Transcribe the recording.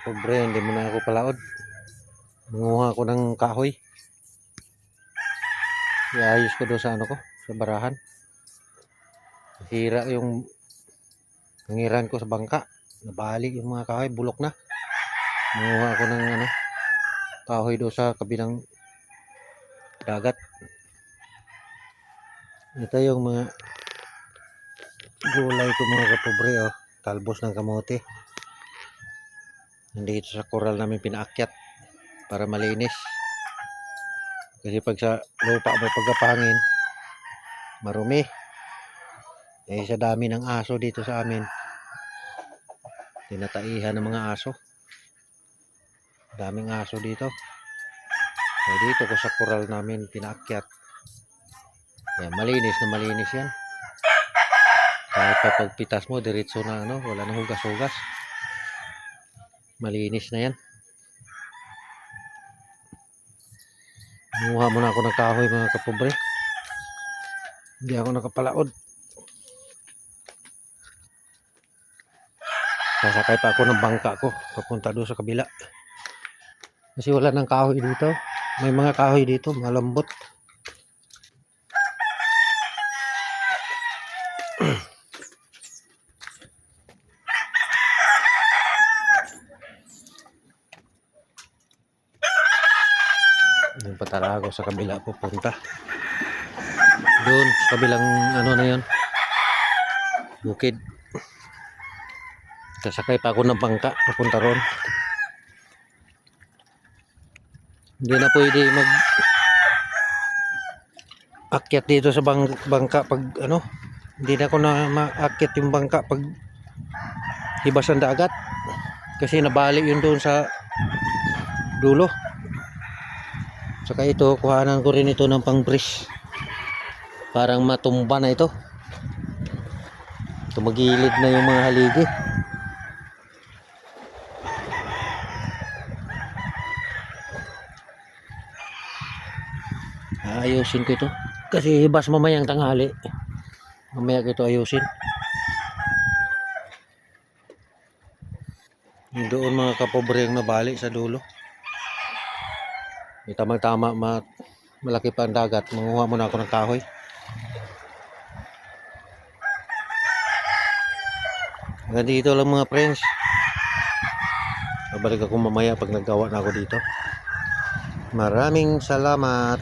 Pobre, hindi mo na ako palaod. Manguha ako ng kahoy. Iayos ko doon sa ano ko, sa barahan. Hira yung nangiran ko sa bangka. Nabali yung mga kahoy, bulok na. Manguha ako ng ano, kahoy doon sa kabilang dagat. Ito yung mga gulay ko mga kapobre, oh. Talbos ng kamote. Nandito sa koral namin pinaakyat para malinis. Kasi pag sa lupa may pagkapangin, marumi. Eh sa dami ng aso dito sa amin, tinataihan ng mga aso. Daming aso dito. So dito ko sa koral namin pinaakyat. Yan, malinis na malinis yan. Kahit pa pagpitas mo, diretso na ano, wala nang hugas-hugas. Malinis na yan. Manguha muna ako ng kahoy mga kapobre. Hindi ako nakapalaod. Sasakay pa ako ng bangka ko papunta doon sa kabila. Kasi wala nang kahoy dito. May mga kahoy dito, malambot. Yung patara ako sa kabila pupunta. Doon sa kabilang ano na yun, bukid. Sasakay pa ako ng bangka papunta ron. Hindi na pwede mag akyat dito sa bangka pag ano, hindi na ako na maakyat yung bangka pag hibas ng dagat kasi nabali yun doon sa dulo. Saka ito, kuhanan ko rin ito ng pang bridge, parang matumba na ito. Tumagilid na yung mga haligi. Ayusin ko ito kasi hibas mamayang tanghali. Mamaya ko ito ayusin. Doon mga kapobre ang nabali sa dulo. May tamang-tama, malaki pa ang dagat. Manguha muna ako ng kahoy. Hanggang dito lang mga friends. Babalik ako mamaya pag naggawa na ako dito. Maraming salamat.